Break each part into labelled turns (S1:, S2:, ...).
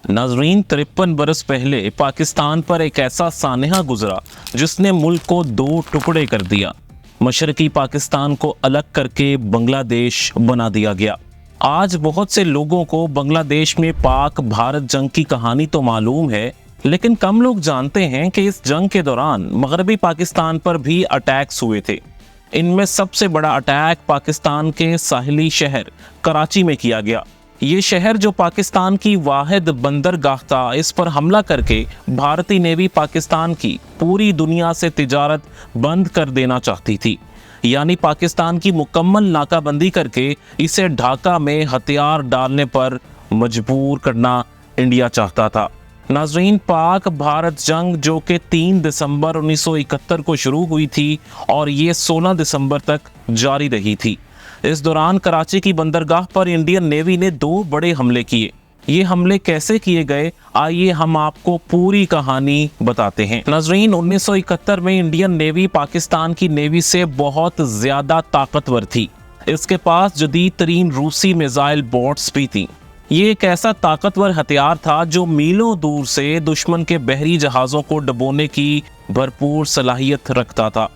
S1: नाजरीन, 53 बरस पहले पाकिस्तान पर एक ऐसा सानहा गुजरा जिसने मुल्क को दो टुकड़े कर दिया। मशरकी पाकिस्तान को अलग करके बांग्लादेश बना दिया गया। आज बहुत से लोगों को बांग्लादेश में पाक भारत जंग की कहानी तो मालूम है, लेकिन कम लोग जानते हैं कि इस जंग के दौरान मगरबी पाकिस्तान पर भी अटैक्स हुए थे। इनमें सबसे बड़ा अटैक पाकिस्तान के साहिली शहर कराची में किया गया। ये शहर जो पाकिस्तान की वाहिद बंदरगाह था, इस पर हमला करके भारतीय नेवी पाकिस्तान की पूरी दुनिया से तिजारत बंद कर देना चाहती थी। यानी पाकिस्तान की मुकम्मल नाकाबंदी करके इसे ढाका में हथियार डालने पर मजबूर करना इंडिया चाहता था। नाजरीन, पाक भारत जंग जो कि 3 दिसंबर 1971 को शुरू हुई थी और ये 16 दिसंबर तक जारी रही थी। इस दौरान कराची की बंदरगाह पर इंडियन नेवी ने 2 बड़े हमले किए। ये हमले कैसे किए गए, आइए हम आपको पूरी कहानी बताते हैं। नाजरीन, 1971 में इंडियन नेवी पाकिस्तान की नेवी से बहुत ज्यादा ताकतवर थी। इसके पास जदीद तरीन रूसी मिसाइल बोट्स भी थी। ये एक ऐसा ताकतवर हथियार था जो मीलों दूर से दुश्मन के बहरी जहाज़ों को डुबोने की भरपूर सलाहियत रखता था।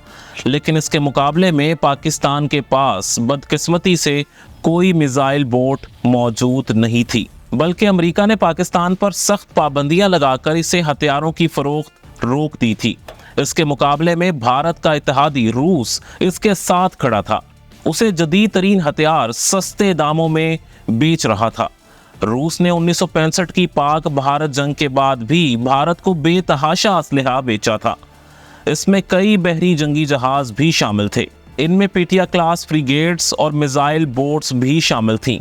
S1: लेकिन इसके मुकाबले में पाकिस्तान के पास बदकिस्मती से कोई मिसाइल बोट मौजूद नहीं थी, बल्कि अमेरिका ने पाकिस्तान पर सख्त पाबंदियां लगाकर इसे हथियारों की फरोख्त रोक दी थी। इसके मुकाबले में भारत का इत्तेहादी रूस इसके साथ खड़ा था। उसे जदीद तरीन हथियार सस्ते दामों में बेच रहा था। रूस ने 1965 की पाक भारत जंग के बाद भी भारत को बेतहाशा असलहा बेचा था। इसमें कई बहरी जंगी जहाज भी शामिल थे। इनमें पीटिया क्लास फ्रिगेट्स और मिसाइल बोट्स भी शामिल थीं।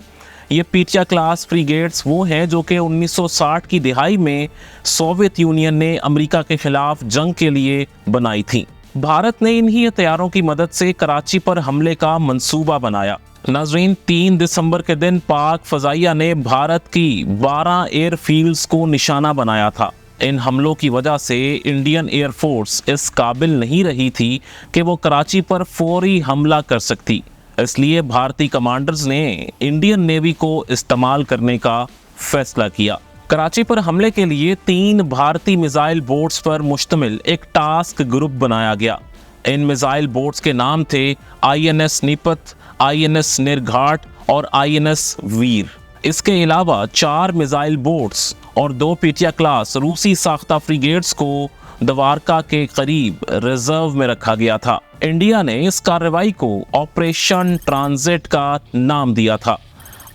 S1: ये पीटिया क्लास फ्रिगेट्स वो हैं जो कि 1960 की दिहाई में सोवियत यूनियन ने अमेरिका के खिलाफ जंग के लिए बनाई थी। भारत ने इन्हीं हथियारों की मदद से कराची पर हमले का मंसूबा बनाया। नाजरीन, 3 दिसंबर के दिन पाक फजाइया ने भारत की 12 एयरफील्ड्स को निशाना बनाया था। इन हमलों की वजह से इंडियन एयरफोर्स इस काबिल नहीं रही थी कि वो कराची पर फौरी हमला कर सकती। इसलिए भारतीय कमांडर्स ने इंडियन नेवी को इस्तेमाल करने का फैसला किया। कराची पर हमले के लिए 3 भारतीय मिसाइल बोट्स पर मुश्तमिल एक टास्क ग्रुप बनाया गया। इन मिसाइल बोट्स के नाम थे INS नीपत, INS निर्घाट और INS वीर। इसके अलावा 4 मिसाइल बोट्स और 2 पीटिया क्लास रूसी साख्ता फ्रिगेट्स को द्वारका के करीब रिजर्व में रखा गया था। इंडिया ने इस कार्रवाई को ऑपरेशन ट्रांजिट का नाम दिया था।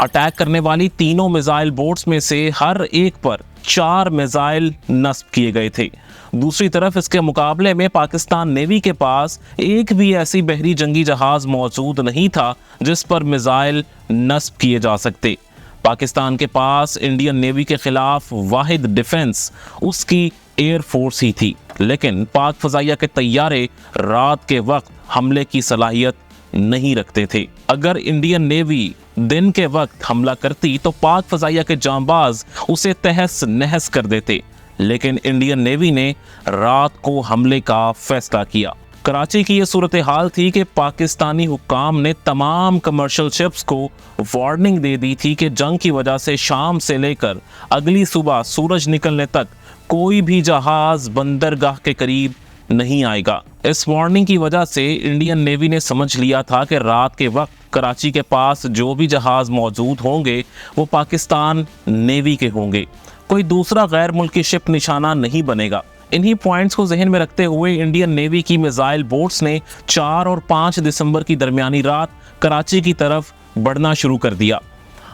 S1: अटैक करने वाली तीनों मिसाइल बोट्स में से हर एक पर 4 मिसाइल नस्ब किए गए थे। दूसरी तरफ इसके मुकाबले में पाकिस्तान नेवी के पास एक भी ऐसी बहरी जंगी जहाज मौजूद नहीं था जिस पर मिसाइल नस्ब किए जा सकते। पाकिस्तान के पास इंडियन नेवी के खिलाफ वाहिद डिफेंस उसकी एयर फोर्स ही थी। लेकिन पाक फजाइया के तैयारे रात के वक्त हमले की सलाहियत नहीं रखते थे। अगर इंडियन नेवी दिन के वक्त हमला करती तो पाक फजाइया के जांबाज उसे तहस नहस कर देते। लेकिन इंडियन नेवी ने रात को हमले का फैसला किया। कराची की यह सूरत हाल थी कि पाकिस्तानी हुक्काम ने तमाम कमर्शियल शिप्स को वार्निंग दे दी थी कि जंग की वजह से शाम से लेकर अगली सुबह सूरज निकलने तक कोई भी जहाज बंदरगाह के करीब नहीं आएगा। इस वार्निंग की वजह से इंडियन नेवी ने समझ लिया था कि रात के वक्त कराची के पास जो भी जहाज मौजूद होंगे वो पाकिस्तान नेवी के होंगे। कोई दूसरा गैर मुल्की शिप निशाना नहीं बनेगा। इन्हीं पॉइंट्स को जहन में रखते हुए इंडियन नेवी की मिसाइल बोट्स ने 4 और 5 दिसंबर की दरमियानी रात कराची की तरफ बढ़ना शुरू कर दिया।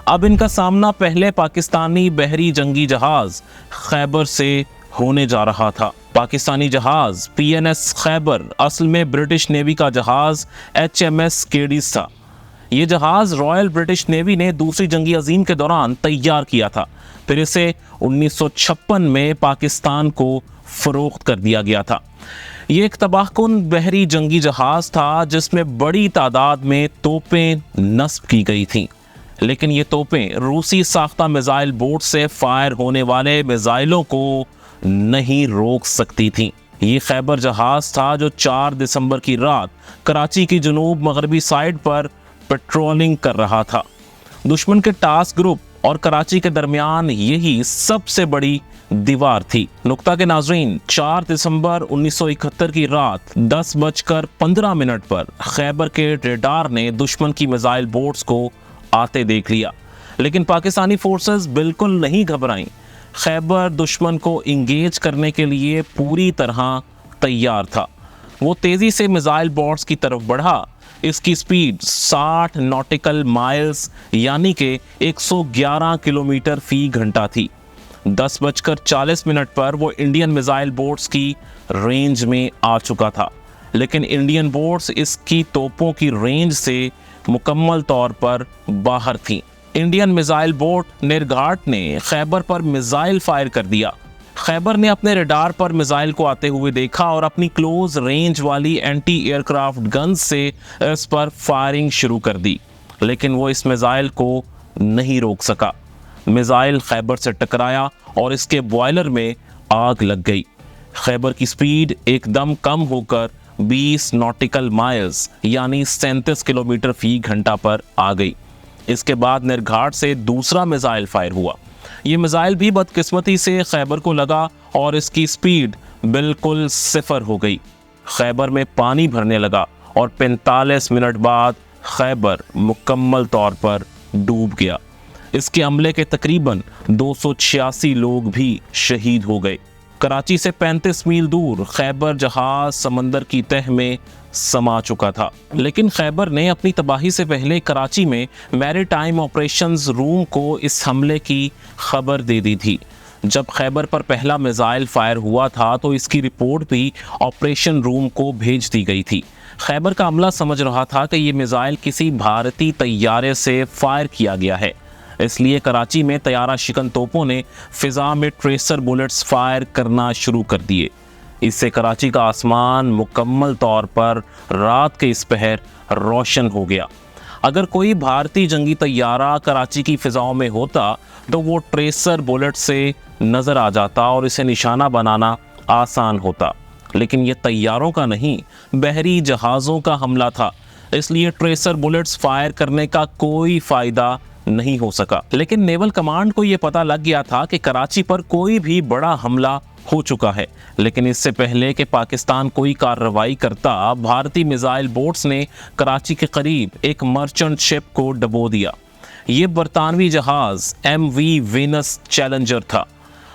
S1: अब इनका सामना पहले पाकिस्तानी बहरी जंगी जहाज खैबर से होने जा रहा था। पाकिस्तानी जहाज PNS खैबर असल में ब्रिटिश नेवी का जहाज HMS केडीज था। ये जहाज रॉयल ब्रिटिश नेवी ने दूसरी जंगी अजीम के दौरान तैयार किया था। फिर इसे 1956 में पाकिस्तान को फरोख्त कर दिया गया था। ये एक तबाहकुन बहरी जंगी जहाज था जिसमें बड़ी तादाद में तोपें नस्ब की गई थीं। लेकिन ये तोपें रूसी साख्ता मिसाइल बोट से फायर होने वाले मिसाइलों को नहीं रोक सकती थीं। ये खैबर जहाज था जो 4 दिसंबर की रात कराची की जनूब मगरबी साइड पर पेट्रोलिंग कर रहा था। दुश्मन के टास्क ग्रुप اور کراچی کے درمیان یہی سب سے بڑی دیوار تھی۔ نقطہ کے ناظرین، 4 دسمبر 1971 کی رات 10:15 پر خیبر کے ریڈار نے دشمن کی میزائل بوٹس کو آتے دیکھ لیا، لیکن پاکستانی فورسز بالکل نہیں گھبرائیں۔ خیبر دشمن کو انگیج کرنے کے لیے پوری طرح تیار تھا۔ وہ تیزی سے میزائل بوٹس کی طرف بڑھا۔ اس کی سپیڈ 60 ناٹیکل مائلز یعنی کہ 111 کلومیٹر فی گھنٹہ تھی۔ 10:40 پر وہ انڈین میزائل بوٹس کی رینج میں آ چکا تھا، لیکن انڈین بوٹس اس کی توپوں کی رینج سے مکمل طور پر باہر تھیں۔ انڈین میزائل بوٹ نرگھاٹ نے خیبر پر میزائل فائر کر دیا۔ خیبر نے اپنے ریڈار پر میزائل کو آتے ہوئے دیکھا اور اپنی کلوز رینج والی اینٹی ایئر کرافٹ گنز سے اس پر فائرنگ شروع کر دی، لیکن وہ اس میزائل کو نہیں روک سکا۔ میزائل خیبر سے ٹکرایا اور اس کے بوائلر میں آگ لگ گئی۔ خیبر کی سپیڈ ایک دم کم ہو کر 20 ناٹیکل مائلز یعنی 37 کلومیٹر فی گھنٹہ پر آ گئی۔ اس کے بعد نرگھاٹ سے دوسرا میزائل فائر ہوا۔ یہ میزائل بھی بدقسمتی سے خیبر کو لگا اور اس کی سپیڈ بالکل 0 ہو گئی۔ خیبر میں پانی بھرنے لگا اور 45 منٹ بعد خیبر مکمل طور پر ڈوب گیا۔ اس کے عملے کے تقریباً 286 لوگ بھی شہید ہو گئے۔ کراچی سے 35 میل دور خیبر جہاز سمندر کی تہ میں سما چکا تھا، لیکن خیبر نے اپنی تباہی سے پہلے کراچی میں میری ٹائم آپریشنز روم کو اس حملے کی خبر دے دی تھی۔ جب خیبر پر پہلا میزائل فائر ہوا تھا تو اس کی رپورٹ بھی آپریشن روم کو بھیج دی گئی تھی۔ خیبر کا عملہ سمجھ رہا تھا کہ یہ میزائل کسی بھارتی طیارے سے فائر کیا گیا ہے، اس لیے کراچی میں طیارہ شکن توپوں نے فضا میں ٹریسر بلٹس فائر کرنا شروع کر دیے۔ اس سے کراچی کا آسمان مکمل طور پر رات کے اس پہر روشن ہو گیا۔ اگر کوئی بھارتی جنگی طیارہ کراچی کی فضاؤں میں ہوتا تو وہ ٹریسر بلٹ سے نظر آ جاتا اور اسے نشانہ بنانا آسان ہوتا، لیکن یہ طیاروں کا نہیں، بحری جہازوں کا حملہ تھا، اس لیے ٹریسر بلٹس فائر کرنے کا کوئی فائدہ نہیں ہو سکا۔ لیکن نیول کمانڈ کو یہ پتہ لگ گیا تھا کہ کراچی پر کوئی بھی بڑا حملہ ہو چکا ہے، لیکن اس سے پہلے کہ پاکستان کوئی کارروائی کرتا، بھارتی میزائل بوٹس نے کراچی کے قریب ایک مرچنٹ شپ کو ڈبو دیا۔ یہ برطانوی جہاز MV وینس چیلنجر تھا۔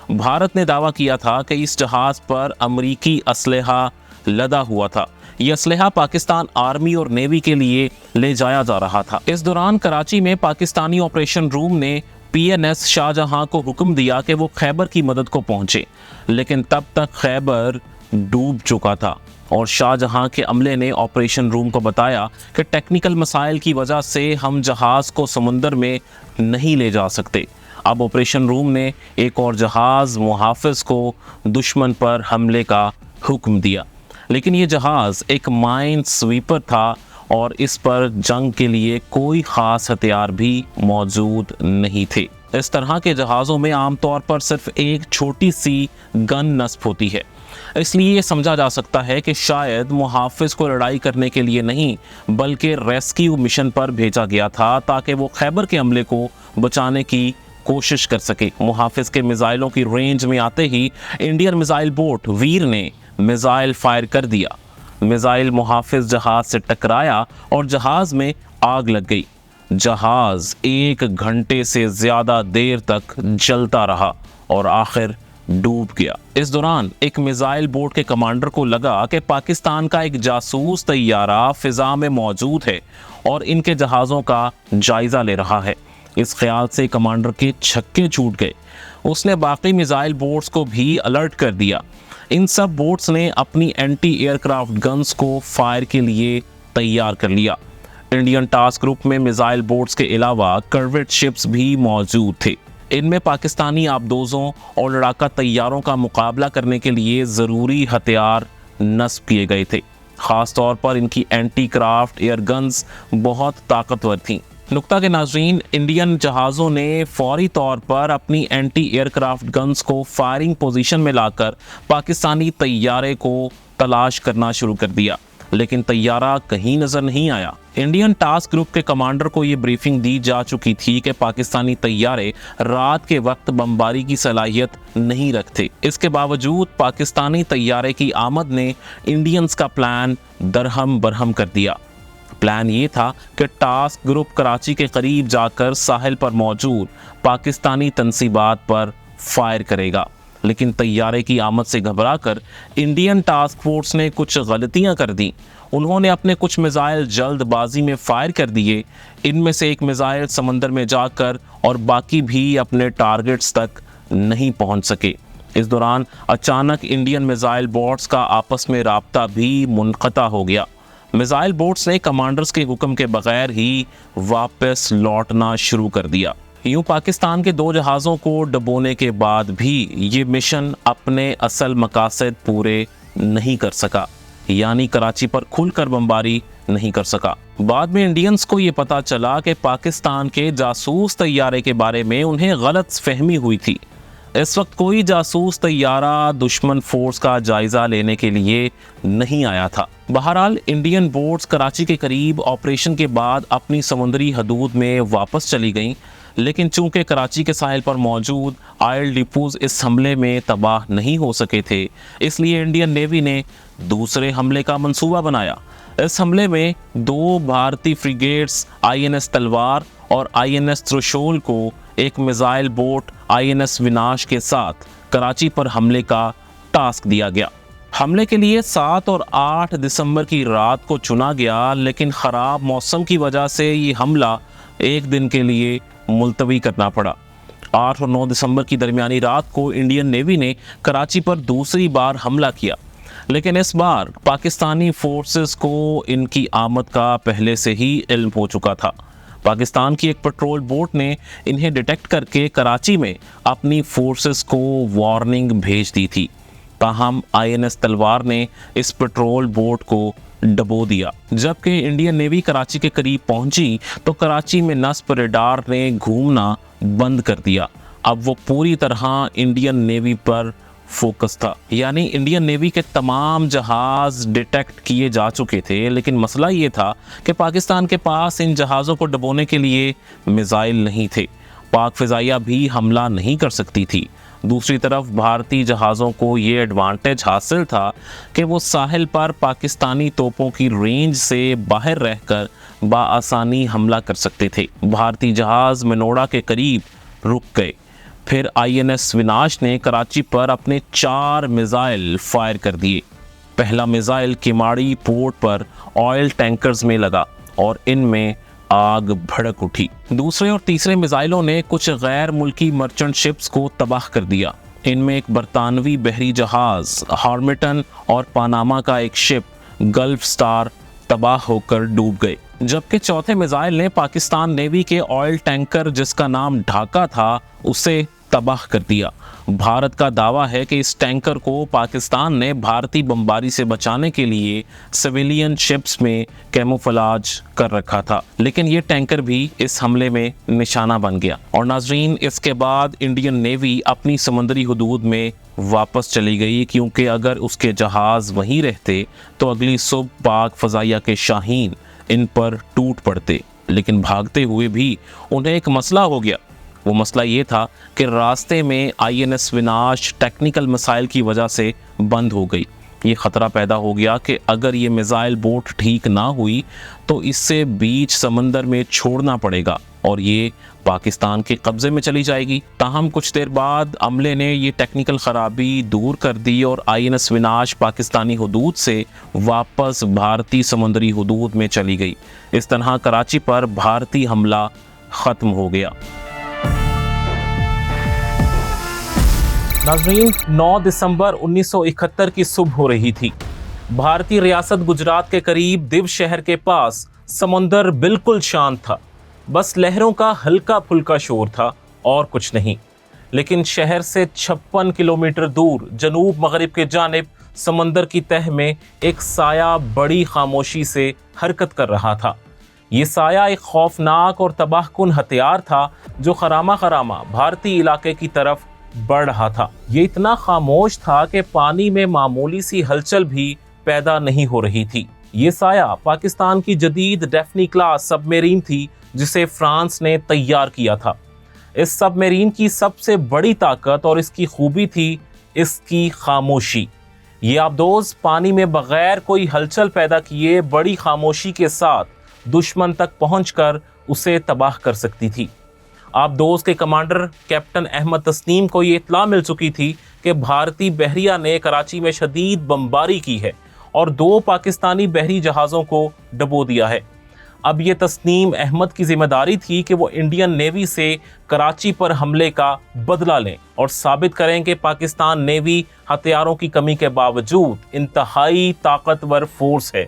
S1: بھارت نے دعویٰ کیا تھا کہ اس جہاز پر امریکی اسلحہ لدا ہوا تھا۔ یہ اسلحہ پاکستان آرمی اور نیوی کے لیے لے جایا جا رہا تھا۔ اس دوران کراچی میں پاکستانی آپریشن روم نے PNS شاہجہاں کو حکم دیا کہ وہ خیبر کی مدد کو پہنچے، لیکن تب تک خیبر ڈوب چکا تھا اور شاہجہاں کے عملے نے آپریشن روم کو بتایا کہ ٹیکنیکل مسائل کی وجہ سے ہم جہاز کو سمندر میں نہیں لے جا سکتے۔ اب آپریشن روم نے ایک اور جہاز محافظ کو دشمن پر حملے کا حکم دیا، لیکن یہ جہاز ایک مائن سویپر تھا اور اس پر جنگ کے لیے کوئی خاص ہتھیار بھی موجود نہیں تھے۔ اس طرح کے جہازوں میں عام طور پر صرف ایک چھوٹی سی گن نصب ہوتی ہے، اس لیے یہ سمجھا جا سکتا ہے کہ شاید محافظ کو لڑائی کرنے کے لیے نہیں بلکہ ریسکیو مشن پر بھیجا گیا تھا تاکہ وہ خیبر کے عملے کو بچانے کی کوشش کر سکے۔ محافظ کے میزائلوں کی رینج میں آتے ہی انڈین میزائل بوٹ ویر نے میزائل فائر کر دیا۔ میزائل محافظ جہاز سے ٹکرایا اور جہاز میں آگ لگ گئی۔ جہاز 1 گھنٹے سے زیادہ دیر تک جلتا رہا اور آخر ڈوب گیا۔ اس دوران ایک میزائل بوٹ کے کمانڈر کو لگا کہ پاکستان کا ایک جاسوس طیارہ فضا میں موجود ہے اور ان کے جہازوں کا جائزہ لے رہا ہے۔ اس خیال سے کمانڈر کے چھکے چھوٹ گئے۔ اس نے باقی میزائل بوٹس کو بھی الرٹ کر دیا۔ ان سب بوٹس نے اپنی اینٹی ایئر کرافٹ گنز کو فائر کے لیے تیار کر لیا۔ انڈین ٹاسک گروپ میں میزائل بوٹس کے علاوہ کرویٹ شپس بھی موجود تھے۔ ان میں پاکستانی آبدوزوں اور لڑاکا طیاروں کا مقابلہ کرنے کے لیے ضروری ہتھیار نصب کیے گئے تھے۔ خاص طور پر ان کی اینٹی کرافٹ ایئر گنز بہت طاقتور تھیں۔ نقطہ کے ناظرین، انڈین جہازوں نے فوری طور پر اپنی اینٹی ایئر کرافٹ گنز کو فائرنگ پوزیشن میں لا کر پاکستانی طیارے کو تلاش کرنا شروع کر دیا۔ लेकिन तैयारा कहीं नजर नहीं आया। इंडियन टास्क ग्रुप के कमांडर को ये ब्रीफिंग दी जा चुकी थी कि पाकिस्तानी तैयारे रात के वक्त बमबारी की सलाहियत नहीं रखते। इसके बावजूद पाकिस्तानी तैयारे की आमद ने इंडियंस का प्लान दरहम बरहम कर दिया। प्लान ये था कि टास्क ग्रुप कराची के करीब जाकर साहिल पर मौजूद पाकिस्तानी तंसीबात पर फायर करेगा, लेकिन तैयारे की आमद से घबराकर इंडियन टास्क फोर्स ने कुछ गलतियां कर दी। उन्होंने अपने कुछ मिसाइल जल्दबाजी में फायर कर दिए। इनमें से एक मिसाइल समंदर में जाकर और बाकी भी अपने टारगेट्स तक नहीं पहुंच सके। इस दौरान अचानक इंडियन मिसाइल बोट्स का आपस में राब्ता भी मुनक़ता हो गया। मिसाइल बोट्स ने कमांडर्स के हुक्म के बगैर ही वापस लौटना शुरू कर दिया। यूं पाकिस्तान के 2 जहाज़ों को डुबोने के बाद भी ये मिशन अपने असल मकासद पूरे नहीं कर सका, यानी कराची पर खुलकर बमबारी नहीं कर सका। बाद में इंडियंस को ये पता चला कि पाकिस्तान के जासूस तैयारे के बारे में उन्हें गलत फहमी हुई थी। इस वक्त कोई जासूस तैयारा दुश्मन फोर्स का जायजा लेने के लिए नहीं आया था। बहरहाल इंडियन बोट्स कराची के करीब ऑपरेशन के बाद अपनी समुद्री हदूद में वापस चली गईं, लेकिन चूंकि कराची के साहिल पर मौजूद ऑयल डिपोज इस हमले में तबाह नहीं हो सके थे, इसलिए इंडियन नेवी ने दूसरे हमले का मंसूबा बनाया। इस हमले में 2 भारतीय फ्रिगेट्स INS तलवार और INS त्रिशूल को एक मिसाइल बोट INS विनाश के साथ कराची पर हमले का टास्क दिया गया। हमले के लिए 7 और 8 दिसंबर की रात को चुना गया, लेकिन ख़राब मौसम की वजह से ये हमला एक दिन के लिए मुलतवी करना पड़ा। 8 और 9 दिसंबर की दरमियानी रात को इंडियन नेवी ने कराची पर दूसरी बार हमला किया, लेकिन इस बार पाकिस्तानी फोर्सेस को इनकी आमद का पहले से ही इल्म हो चुका था। पाकिस्तान की एक पेट्रोल बोट ने इन्हें डिटेक्ट करके कराची में अपनी फोर्सेस को वार्निंग भेज दी थी। ताहम INS तलवार ने इस पेट्रोल बोट को डबो दिया। जबकि इंडियन नेवी कराची के करीब पहुंची तो कराची में नस्ब रेडार ने घूमना बंद कर दिया। अब वो पूरी तरह इंडियन नेवी पर फोकस था, यानी इंडियन नेवी के तमाम जहाज डिटेक्ट किए जा चुके थे, लेकिन मसला ये था कि पाकिस्तान के पास इन जहाज़ों को डुबोने के लिए मिसाइल नहीं थे। पाक फ़िज़ाइया भी हमला नहीं कर सकती थी। दूसरी तरफ भारतीय जहाज़ों को ये एडवांटेज हासिल था कि वो साहिल पर पाकिस्तानी तोपों की रेंज से बाहर रहकर बाआसानी हमला कर सकते थे। भारतीय जहाज़ मनोड़ा के करीब रुक गए। फिर INS विनाश ने कराची पर अपने 4 मिसाइल फायर कर दिए। पहला मिसाइल किमाड़ी पोर्ट पर ऑयल टैंकर्स में लगा और इनमें आग भड़क उठी। दूसरे और तीसरे मिसाइलों ने कुछ गैर मुल्की मर्चेंट शिप्स को तबाह कर दिया। इनमें एक बरतानवी बहरी जहाज हार्मिटन और पनामा का एक शिप गल्फ स्टार तबाह होकर डूब गए। जबकि चौथे मिसाइल ने पाकिस्तान नेवी के ऑयल टैंकर जिसका नाम ढाका था उसे तबाह कर दिया। भारत का दावा है कि इस टैंकर को पाकिस्तान ने भारतीय बमबारी से बचाने के लिए सिविलियन शिप्स में कैमोफ्लेज कर रखा था, लेकिन ये टैंकर भी इस हमले में निशाना बन गया। और नाजरीन, इसके बाद इंडियन नेवी अपनी समुद्री हदूद में वापस चली गई, क्योंकि अगर उसके जहाज़ वहीं रहते तो अगली सुबह पाक फ़ज़ाइया के शाहीन इन पर टूट पड़ते। लेकिन भागते हुए भी उन्हें एक मसला हो गया। वो मसला ये था कि रास्ते में INS विनाश टेक्निकल मसाइल की वजह से बंद हो गई। ये ख़तरा पैदा हो गया कि अगर ये मिसाइल बोट ठीक ना हुई तो इससे बीच समंदर में छोड़ना पड़ेगा और ये पाकिस्तान के कब्ज़े में चली जाएगी। ताहम कुछ देर बाद अमले ने ये टेक्निकल ख़राबी दूर कर दी और INS विनाश पाकिस्तानी हदूद से वापस भारतीय समुद्री हदूद में चली गई। इस तरह कराची पर भारतीय हमला ख़त्म हो गया। नाज़रीन, 9 दिसंबर 1971 की सुबह हो रही थी। भारतीय रियासत गुजरात के करीब दिव शहर के पास समंदर बिल्कुल शांत था। बस लहरों का हल्का फुल्का शोर था और कुछ नहीं। लेकिन शहर से 56 किलोमीटर दूर जनूब मगरिब के जानिब समंदर की तह में एक साया बड़ी खामोशी से हरकत कर रहा था। ये साया एक खौफनाक और तबाहकुन हथियार था जो खरामा खरामा भारतीय इलाके की तरफ बढ़ रहा था। ये इतना खामोश था कि पानी में मामूली सी हलचल भी पैदा नहीं हो रही थी। یہ سایہ پاکستان کی جدید ڈیفنی کلاس سب میرین تھی جسے فرانس نے تیار کیا تھا۔ اس سب میرین کی سب سے بڑی طاقت اور اس کی خوبی تھی اس کی خاموشی۔ یہ آبدوز پانی میں بغیر کوئی ہلچل پیدا کیے بڑی خاموشی کے ساتھ دشمن تک پہنچ کر اسے تباہ کر سکتی تھی۔ آبدوز کے کمانڈر کیپٹن احمد تسنیم کو یہ اطلاع مل چکی تھی کہ بھارتی بحریہ نے کراچی میں شدید بمباری کی ہے اور 2 پاکستانی بحری جہازوں کو ڈبو دیا ہے۔ اب یہ تسنیم احمد کی ذمہ داری تھی کہ وہ انڈین نیوی سے کراچی پر حملے کا بدلہ لیں اور ثابت کریں کہ پاکستان نیوی ہتھیاروں کی کمی کے باوجود انتہائی طاقتور فورس ہے،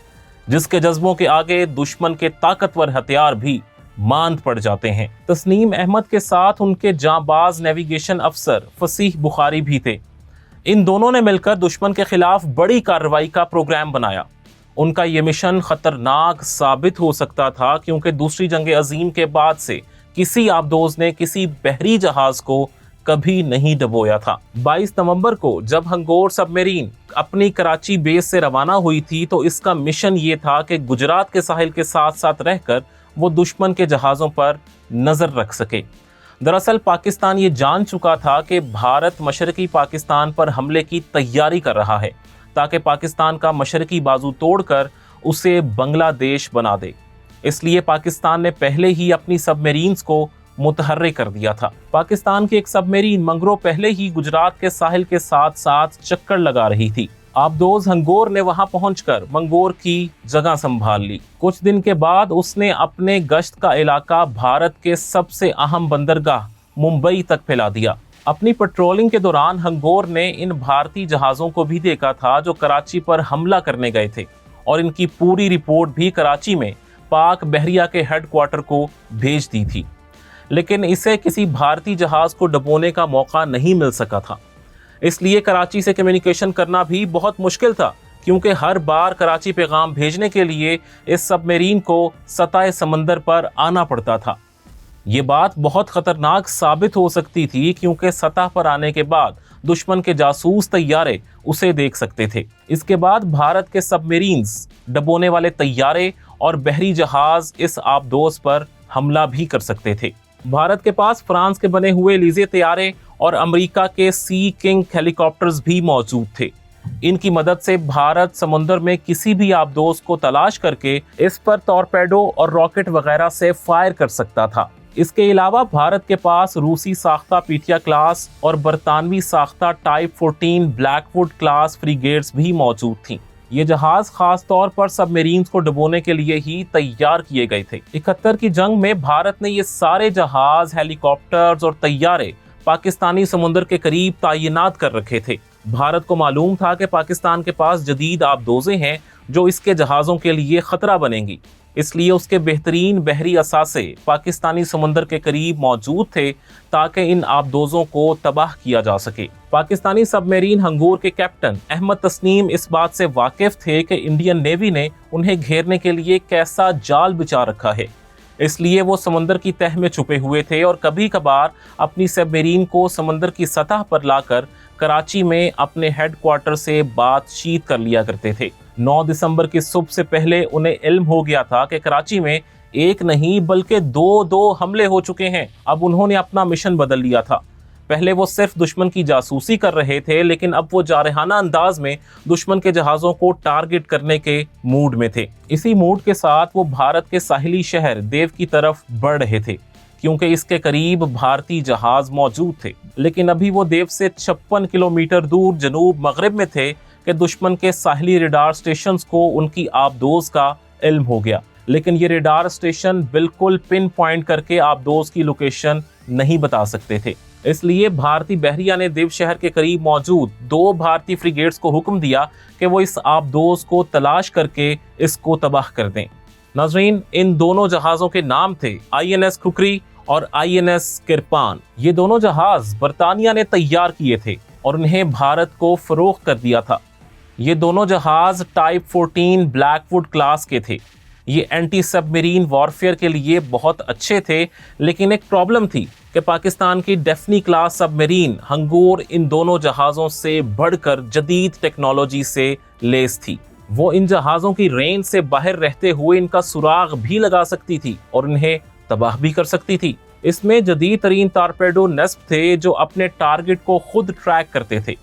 S1: جس کے جذبوں کے آگے دشمن کے طاقتور ہتھیار بھی ماند پڑ جاتے ہیں۔ تسنیم احمد کے ساتھ ان کے جانباز نیویگیشن افسر فصیح بخاری بھی تھے۔ ان دونوں نے مل کر دشمن کے خلاف بڑی کارروائی کا پروگرام بنایا۔ ان کا یہ مشن خطرناک ثابت ہو سکتا تھا کیونکہ دوسری جنگ عظیم کے بعد سے کسی آبدوز نے کسی بحری جہاز کو کبھی نہیں ڈبویا تھا۔ 22 نومبر کو جب ہنگور سب میرین اپنی کراچی بیس سے روانہ ہوئی تھی تو اس کا مشن یہ تھا کہ گجرات کے ساحل کے ساتھ ساتھ رہ کر وہ دشمن کے جہازوں پر نظر رکھ سکے۔ دراصل پاکستان یہ جان چکا تھا کہ بھارت مشرقی پاکستان پر حملے کی تیاری کر رہا ہے تاکہ پاکستان کا مشرقی بازو توڑ کر اسے بنگلہ دیش بنا دے۔ اس لیے پاکستان نے پہلے ہی اپنی سب میرینز کو متحرک کر دیا تھا۔ پاکستان کی ایک سب میرین منگرو پہلے ہی گجرات کے ساحل کے ساتھ ساتھ چکر لگا رہی تھی۔ آبدوز ہنگور نے وہاں پہنچ کر منگور کی جگہ سنبھال لی۔ کچھ دن کے بعد اس نے اپنے گشت کا علاقہ بھارت کے سب سے اہم بندرگاہ ممبئی تک پھیلا دیا۔ اپنی پٹرولنگ کے دوران ہنگور نے ان بھارتی جہازوں کو بھی دیکھا تھا جو کراچی پر حملہ کرنے گئے تھے اور ان کی پوری رپورٹ بھی کراچی میں پاک بحریہ کے ہیڈ کوارٹر کو بھیج دی تھی، لیکن اسے کسی بھارتی جہاز کو ڈبونے کا موقع نہیں مل سکا تھا۔ اس لیے کراچی سے کمیونیکیشن کرنا بھی بہت مشکل تھا کیونکہ ہر بار کراچی پیغام بھیجنے کے لیے اس سب میرین کو سطح سمندر پر آنا پڑتا تھا۔ یہ بات بہت خطرناک ثابت ہو سکتی تھی کیونکہ سطح پر آنے کے بعد دشمن کے جاسوس طیارے اسے دیکھ سکتے تھے۔ اس کے بعد بھارت کے سب میرینز ڈبونے والے طیارے اور بحری جہاز اس آبدوز پر حملہ بھی کر سکتے تھے۔ بھارت کے پاس فرانس کے بنے ہوئے لیزے طیارے اور امریکہ کے سی کنگ ہیلی کاپٹرز بھی موجود تھے۔ ان کی مدد سے بھارت سمندر میں کسی بھی آبدوز کو تلاش کر کے اس پر ٹورپیڈو اور راکٹ وغیرہ سے فائر کر سکتا تھا۔ اس کے علاوہ بھارت کے پاس روسی ساختہ پیٹیا کلاس اور برطانوی ساختہ type 14 black would class frigates بھی موجود تھیں۔ یہ جہاز خاص طور پر سب میرینز کو ڈبونے کے لیے ہی تیار کیے گئے تھے۔ 71 کی جنگ میں بھارت نے یہ سارے جہاز، ہیلی کاپٹرز اور طیارے پاکستانی سمندر کے قریب تعینات کر رکھے تھے۔ بھارت کو معلوم تھا کہ پاکستان کے پاس جدید آبدوزیں ہیں جو اس کے جہازوں کے لیے خطرہ بنیں گی، اس لیے اس کے بہترین بحری اثاثے پاکستانی سمندر کے قریب موجود تھے تاکہ ان آبدوزوں کو تباہ کیا جا سکے۔ پاکستانی سب میرین ہنگور کے کیپٹن احمد تسنیم اس بات سے واقف تھے کہ انڈین نیوی نے انہیں گھیرنے کے لیے کیسا جال بچھا رکھا ہے، اس لیے وہ سمندر کی تہہ میں چھپے ہوئے تھے اور کبھی کبھار اپنی سب میرین کو سمندر کی سطح پر لا کر کراچی میں اپنے ہیڈ کوارٹر سے بات چیت کر لیا کرتے تھے۔ 9 دسمبر کی صبح سے پہلے انہیں علم ہو گیا تھا کہ کراچی میں ایک نہیں بلکہ دو حملے ہو چکے ہیں۔ اب انہوں نے اپنا مشن بدل لیا تھا۔ پہلے وہ صرف دشمن کی جاسوسی کر رہے تھے، لیکن اب وہ جارحانہ انداز میں دشمن کے جہازوں کو ٹارگٹ کرنے کے موڈ میں تھے۔ اسی موڈ کے ساتھ وہ بھارت کے ساحلی شہر دیو کی طرف بڑھ رہے تھے کیونکہ اس کے قریب بھارتی جہاز موجود تھے، لیکن ابھی وہ دیو سے 56 کلومیٹر دور جنوب مغرب میں تھے کہ دشمن کے ساحلی ریڈار سٹیشنز کو ان کی آبدوز کا علم ہو گیا، لیکن یہ ریڈار سٹیشن بالکل پن پوائنٹ کر کے آبدوز کی لوکیشن نہیں بتا سکتے تھے۔ اس لیے بھارتی بحریہ نے دیو شہر کے قریب موجود 2 بھارتی فریگیٹس کو حکم دیا کہ وہ اس آبدوز کو تلاش کر کے اس کو تباہ کر دیں۔ ناظرین، ان دونوں جہازوں کے نام تھے INS کھکری اور INS کرپان۔ یہ دونوں جہاز برطانیہ نے تیار کیے تھے اور انہیں بھارت کو فروخت کر دیا تھا۔ یہ دونوں جہاز ٹائپ 14 بلیک ووڈ کلاس کے تھے۔ یہ اینٹی سب میرین وارفیئر کے لیے بہت اچھے تھے، لیکن ایک پرابلم تھی کہ پاکستان کی ڈیفنی کلاس سب میرین ہنگور ان دونوں جہازوں سے بڑھ کر جدید ٹیکنالوجی سے لیس تھی۔ وہ ان جہازوں کی رینج سے باہر رہتے ہوئے ان کا سراغ بھی لگا سکتی تھی اور انہیں تباہ بھی کر سکتی تھی۔ اس میں جدید ترین ٹارپیڈو نصب تھے جو اپنے ٹارگٹ کو خود ٹریک کرتے تھے۔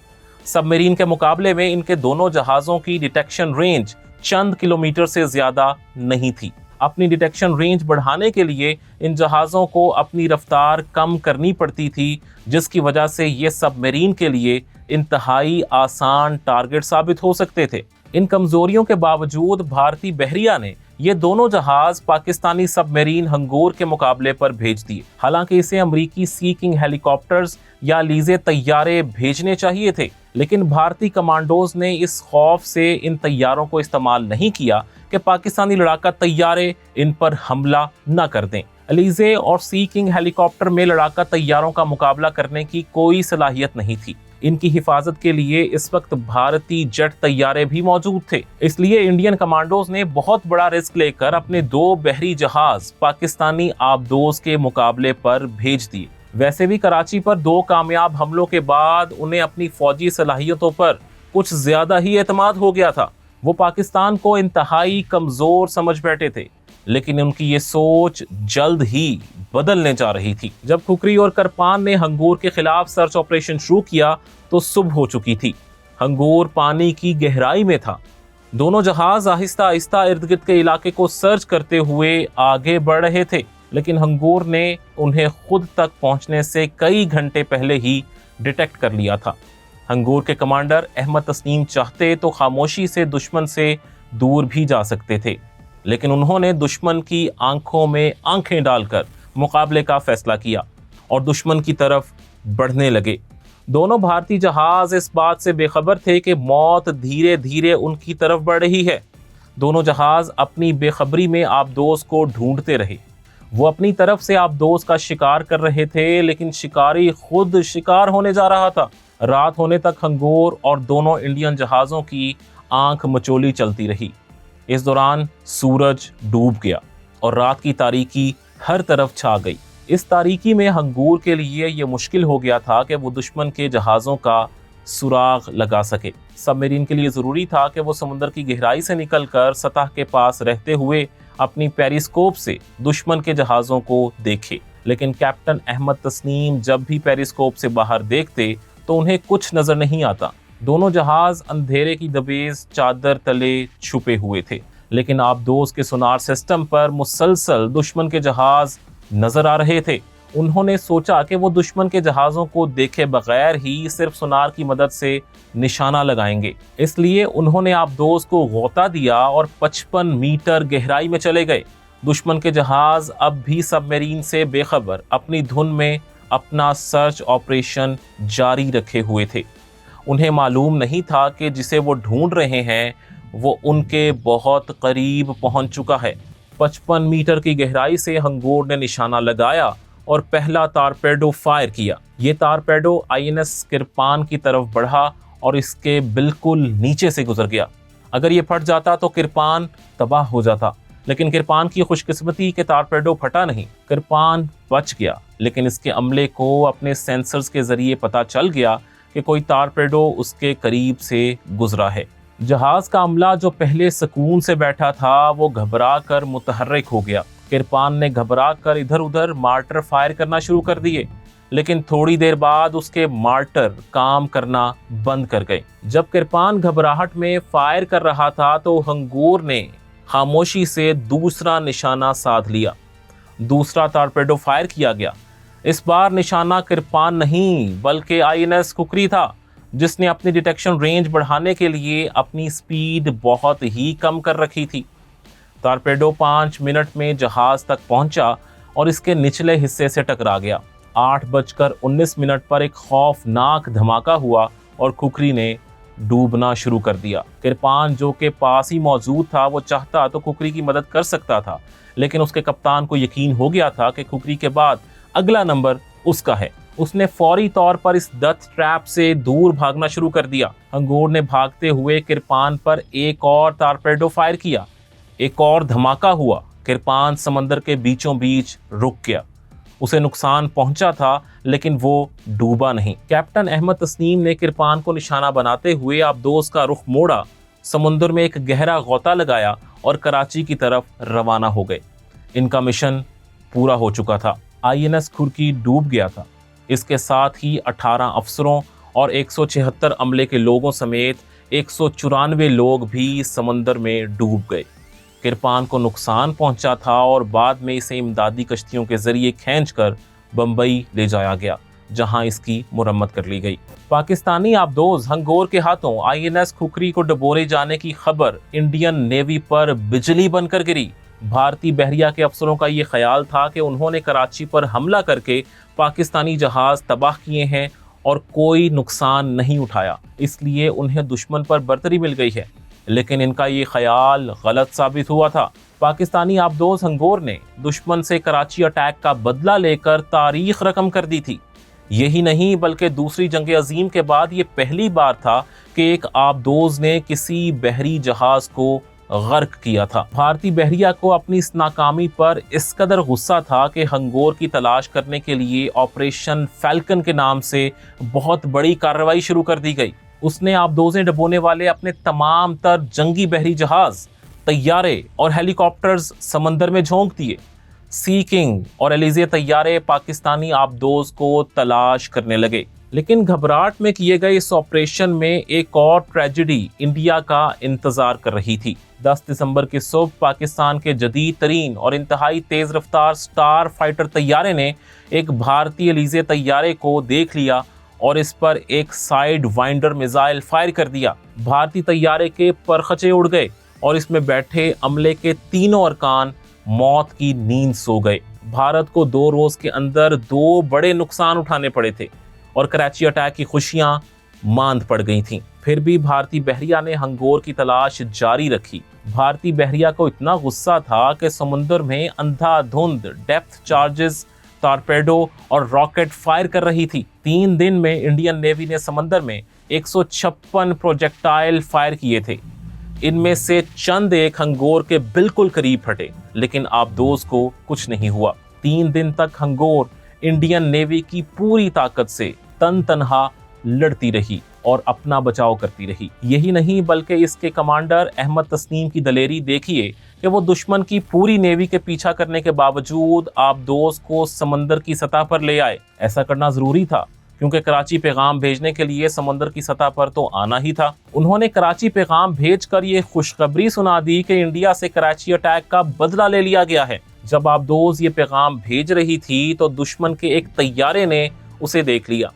S1: سب میرین کے مقابلے میں ان کے دونوں جہازوں کی ڈیٹیکشن رینج چند کلومیٹر سے زیادہ نہیں تھی۔ اپنی ڈیٹیکشن رینج بڑھانے کے لیے ان جہازوں کو اپنی رفتار کم کرنی پڑتی تھی، جس کی وجہ سے یہ سب میرین کے لیے انتہائی آسان ٹارگٹ ثابت ہو سکتے تھے۔ ان کمزوریوں کے باوجود بھارتی بحریہ نے یہ دونوں جہاز پاکستانی سب میرین ہنگور کے مقابلے پر بھیج دیے، حالانکہ اسے امریکی سی کنگ ہیلی کاپٹرز یا لیزے طیارے بھیجنے چاہیے تھے، لیکن بھارتی کمانڈوز نے اس خوف سے ان طیاروں کو استعمال نہیں کیا کہ پاکستانی لڑاکا طیارے ان پر حملہ نہ کر دیں۔ الیزے اور سی کنگ ہیلی کاپٹر میں لڑاکا طیاروں کا مقابلہ کرنے کی کوئی صلاحیت نہیں تھی۔ ان کی حفاظت کے لیے اس وقت بھارتی جٹ طیارے بھی موجود تھے، اس لیے انڈین کمانڈوز نے بہت بڑا رسک لے کر اپنے 2 بحری جہاز پاکستانی آبدوز کے مقابلے پر بھیج دیے۔ ویسے بھی کراچی پر 2 کامیاب حملوں کے بعد انہیں اپنی فوجی صلاحیتوں پر کچھ زیادہ ہی اعتماد ہو گیا تھا۔ وہ پاکستان کو انتہائی کمزور سمجھ بیٹھے تھے، لیکن ان کی یہ سوچ جلد ہی بدلنے جا رہی تھی۔ جب کھکری اور کرپان نے ہنگور کے خلاف سرچ آپریشن شروع کیا تو صبح ہو چکی تھی۔ ہنگور پانی کی گہرائی میں تھا۔ دونوں جہاز آہستہ آہستہ ارد گرد کے علاقے کو سرچ کرتے ہوئے آگے بڑھ رہے تھے، لیکن ہنگور نے انہیں خود تک پہنچنے سے کئی گھنٹے پہلے ہی ڈیٹیکٹ کر لیا تھا۔ ہنگور کے کمانڈر احمد تسنیم چاہتے تو خاموشی سے دشمن سے دور بھی جا سکتے تھے، لیکن انہوں نے دشمن کی آنکھوں میں آنکھیں ڈال کر مقابلے کا فیصلہ کیا اور دشمن کی طرف بڑھنے لگے۔ دونوں بھارتی جہاز اس بات سے بے خبر تھے کہ موت دھیرے دھیرے ان کی طرف بڑھ رہی ہے۔ دونوں جہاز اپنی بے خبری میں آبدوز کو ڈھونڈتے رہے۔ وہ اپنی طرف سے آبدوز کا شکار کر رہے تھے، لیکن شکاری خود شکار ہونے جا رہا تھا۔ رات ہونے تک ہنگور اور دونوں انڈین جہازوں کی آنکھ مچولی چلتی رہی۔ اس دوران سورج ڈوب گیا اور رات کی تاریکی ہر طرف چھا گئی۔ اس تاریکی میں ہنگور کے لیے یہ مشکل ہو گیا تھا کہ وہ دشمن کے جہازوں کا سراغ لگا سکے۔ سب میرین کے لیے ضروری تھا کہ وہ سمندر کی گہرائی سے نکل کر سطح کے پاس رہتے ہوئے اپنی پیریسکوپ سے دشمن کے جہازوں کو دیکھے، لیکن کیپٹن احمد تسنیم جب بھی پیریسکوپ سے باہر دیکھتے تو انہیں کچھ نظر نہیں آتا۔ دونوں جہاز اندھیرے کی دبیز چادر تلے چھپے ہوئے تھے، لیکن آبدوز کے سونار سسٹم پر مسلسل دشمن کے جہاز نظر آ رہے تھے۔ انہوں نے سوچا کہ وہ دشمن کے جہازوں کو دیکھے بغیر ہی صرف سونار کی مدد سے نشانہ لگائیں گے، اس لیے انہوں نے آبدوز کو غوطہ دیا اور 55 میٹر گہرائی میں چلے گئے۔ دشمن کے جہاز اب بھی سب میرین سے بے خبر اپنی دھن میں اپنا سرچ آپریشن جاری رکھے ہوئے تھے۔ انہیں معلوم نہیں تھا کہ جسے وہ ڈھونڈ رہے ہیں وہ ان کے بہت قریب پہنچ چکا ہے۔ 55 میٹر کی گہرائی سے ہنگور نے نشانہ لگایا اور پہلا ٹارپیڈو فائر کیا۔ یہ ٹارپیڈو INS کرپان کی طرف بڑھا اور اس کے بالکل نیچے سے گزر گیا۔ اگر یہ پھٹ جاتا تو کرپان تباہ ہو جاتا، لیکن کرپان کی خوش قسمتی کہ ٹارپیڈو پھٹا نہیں۔ کرپان بچ گیا، لیکن اس کے عملے کو اپنے سینسرز کے ذریعے پتہ چل گیا کہ کوئی ٹارپیڈو اس کے قریب سے گزرا ہے۔ جہاز کا عملہ جو پہلے سکون سے بیٹھا تھا وہ گھبرا کر متحرک ہو گیا۔ کرپان نے گھبرا کر ادھر ادھر مارٹر فائر کرنا شروع کر دیے، لیکن تھوڑی دیر بعد اس کے مارٹر کام کرنا بند کر گئے۔ جب کرپان گھبراہٹ میں فائر کر رہا تھا تو ہنگور نے خاموشی سے دوسرا نشانہ سادھ لیا۔ دوسرا ٹارپیڈو فائر کیا گیا۔ اس بار نشانہ کرپان نہیں بلکہ INS کھکری تھا، جس نے اپنی ڈیٹیکشن رینج بڑھانے کے لیے اپنی سپیڈ بہت ہی کم کر رکھی تھی۔ ٹارپیڈو 5 منٹ میں جہاز تک پہنچا اور اس کے نچلے حصے سے ٹکرا گیا۔ 8:19 پر ایک خوفناک دھماکہ ہوا اور کھکری نے ڈوبنا شروع کر دیا۔ کرپان جو کہ پاس ہی موجود تھا وہ چاہتا تو کھکری کی مدد کر سکتا تھا، لیکن اس کے کپتان کو یقین ہو گیا تھا کہ کھکری کے بعد اگلا نمبر اس کا ہے۔ اس نے فوری طور پر اس ڈیتھ ٹریپ سے دور بھاگنا شروع کر دیا۔ ہنگور نے بھاگتے ہوئے کرپان پر ایک اور ٹارپیڈو فائر کیا۔ ایک اور دھماکہ ہوا۔ کرپان سمندر کے بیچوں بیچ رک گیا۔ اسے نقصان پہنچا تھا لیکن وہ ڈوبا نہیں۔ کیپٹن احمد تسنیم نے کرپان کو نشانہ بناتے ہوئے آبدوز کا رخ موڑا۔ समुद्र में एक गहरा गोता लगाया और कराची की तरफ रवाना हो गए। इनका मिशन पूरा हो चुका था। आईएनएस खुर्की डूब गया था। इसके साथ ही 18 अफसरों और 176 अमले के लोगों समेत 194 लोग भी समंदर में डूब गए। किरपान को नुकसान पहुंचा था और बाद में इसे इमदादी कश्तियों के जरिए खींचकर बंबई ले जाया गया, जहां इसकी मुरम्मत कर ली गई। पाकिस्तानी आबदोज हंगोर के हाथों आईएनएस खुकरी को डुबोरे जाने की खबर इंडियन नेवी पर बिजली बनकर गिरी। भारतीय बहरिया के अफसरों का ये ख्याल था कि उन्होंने कराची पर हमला करके पाकिस्तानी जहाज तबाह किए हैं और कोई नुकसान नहीं उठाया, इसलिए उन्हें दुश्मन पर बर्तरी मिल गई है। लेकिन इनका ये ख्याल गलत साबित हुआ था। पाकिस्तानी आबदोज हंगोर ने दुश्मन से कराची अटैक का बदला लेकर तारीख रकम कर दी थी। यही नहीं बल्कि दूसरी जंग अजीम के बाद ये पहली बार था कि एक आबदोज ने किसी बहरी जहाज को गर्क किया था। भारतीय बहरिया को अपनी इस नाकामी पर इस कदर गुस्सा था कि हंगोर की तलाश करने के लिए ऑपरेशन फैल्कन के नाम से बहुत बड़ी कार्रवाई शुरू कर दी गई। उसने आबदोजें डुबोने वाले अपने तमाम तर जंगी बहरी जहाज, तैयारे और हेलीकॉप्टर्स समंदर में झोंक दिए। सी किंग और एलिजे तैयारे पाकिस्तानी आबदोज को तलाश करने लगे। लेकिन घबराहट में किए गए इस ऑपरेशन में एक और ट्रेजेडी इंडिया का इंतजार कर रही थी। 10 दिसंबर की सुबह पाकिस्तान के जदीद तरीन और इंतहाई तेज रफ्तार स्टार फाइटर तैयारे ने एक भारतीय एलिजे तैयारे को देख लिया और इस पर एक साइड वाइंडर मिसाइल फायर कर दिया। भारतीय तैयारे के परखचे उड़ गए और इसमें बैठे अमले के तीनों अरकान मौत की नींद सो गए। भारत को 2 रोज के अंदर 2 बड़े नुकसान उठाने पड़े थे और कराची अटैक की खुशियां मांद पड़ गई थीं। फिर भी भारतीय बहरिया ने हंगोर की तलाश जारी रखी। भारतीय बहरिया को इतना गुस्सा था कि समुद्र में अंधाधुंध डेप्थ चार्जेस, टॉर्पेडो और रॉकेट फायर कर रही थी। 3 दिन में इंडियन नेवी ने समंदर में 156 प्रोजेक्टाइल फायर किए थे। इनमें से चंद एक हंगोर के बिल्कुल करीब फटे, लेकिन आबदोज को कुछ नहीं हुआ। 3 दिन तक हंगोर इंडियन नेवी की पूरी ताकत से तन तनहा लड़ती रही और अपना बचाव करती रही। यही नहीं बल्कि इसके कमांडर अहमद तस्नीम की दलेरी देखिए कि वो दुश्मन की पूरी नेवी के पीछा करने के बावजूद आबदोज को समंदर की सतह पर ले आए। ऐसा करना जरूरी था क्योंकि कराची पैगाम भेजने के लिए समंदर की सतह पर तो आना ही था। उन्होंने कराची पैगाम भेजकर ये खुशखबरी सुना दी कि इंडिया से कराची अटैक का बदला ले लिया गया है। जब आबदोज ये पैगाम भेज रही थी तो दुश्मन के एक तैयारे ने उसे देख लिया,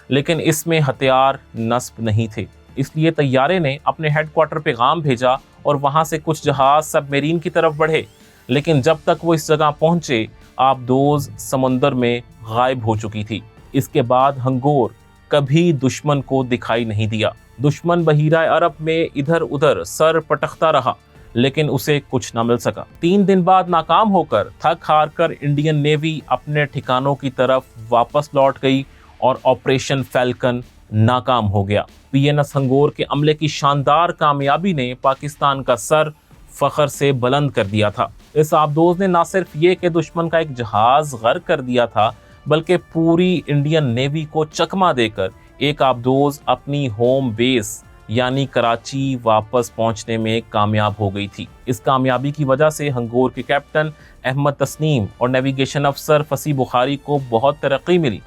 S1: लेकिन इसमें हथियार नस्ब नहीं थे। इसलिए तैयारे ने अपने हेडक्वार्टर पैगाम भेजा और वहां से कुछ जहाज सबमरीन की तरफ बढ़े, लेकिन जब तक वो इस जगह पहुंचे आबदोज समंदर में गायब हो चुकी थी। इसके बाद हंगोर कभी दुश्मन को दिखाई नहीं दिया। दुश्मन बहीरा अरब में इधर उधर सर पटकता रहा, लेकिन उसे कुछ न मिल सका। 3 दिन बाद नाकाम होकर थक हार कर इंडियन नेवी अपने ठिकानों की तरफ वापस लौट गई और ऑपरेशन फैल्कन नाकाम हो गया। पीएनएस हंगोर के अमले की शानदार कामयाबी ने पाकिस्तान का सर फख्र से बुलंद कर दिया था। इस आबदोज ने न सिर्फ ये कि दुश्मन का एक जहाज गर्क कर दिया था, बल्कि पूरी इंडियन नेवी को चकमा देकर एक आबदोज अपनी होम बेस यानी कराची वापस पहुंचने में कामयाब हो गई थी। इस कामयाबी की वजह से हंगोर के कैप्टन अहमद तस्नीम और नेविगेशन अफसर फसी बुखारी को बहुत तरक्की मिली।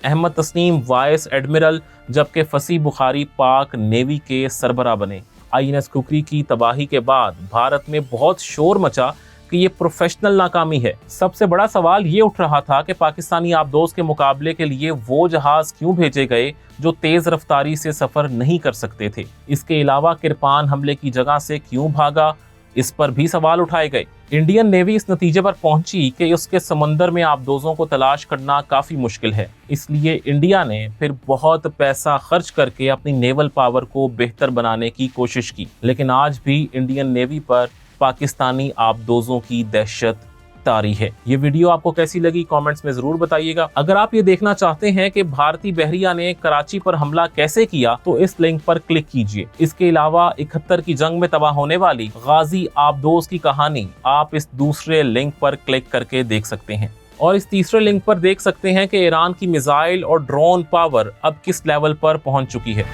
S1: अहमद तस्नीम वाइस एडमिरल जबकि फसी बुखारी पाक नेवी के सरबराह बने। आईएनएस खुकरी की तबाही के बाद भारत में बहुत शोर मचा कि ये प्रोफेशनल नाकामी है। सबसे बड़ा सवाल ये उठ रहा था कि पाकिस्तानी आबदोज के मुकाबले के लिए वो जहाज क्यों भेजे गए जो तेज रफ्तारी से सफर नहीं कर सकते थे। इसके अलावा किरपान हमले की जगह से क्यों भागा, इस पर भी सवाल उठाए गए। इंडियन नेवी इस नतीजे पर पहुंची कि उसके समंदर में आबदोजों को तलाश करना काफी मुश्किल है। इसलिए इंडिया ने फिर बहुत पैसा खर्च करके अपनी नेवल पावर को बेहतर बनाने की कोशिश की, लेकिन आज भी इंडियन नेवी पर पाकिस्तानी आबदोजों की दहशत तारी है। ये वीडियो आपको कैसी लगी कमेंट्स में जरूर बताइएगा। अगर आप ये देखना चाहते हैं कि भारतीय बहरिया ने कराची पर हमला कैसे किया तो इस लिंक पर क्लिक कीजिए। इसके अलावा 71 की जंग में तबाह होने वाली गाजी आबदोज की कहानी आप इस दूसरे लिंक पर क्लिक करके देख सकते हैं और इस तीसरे लिंक पर देख सकते हैं कि ईरान की मिसाइल और ड्रोन पावर अब किस लेवल पर पहुंच चुकी है।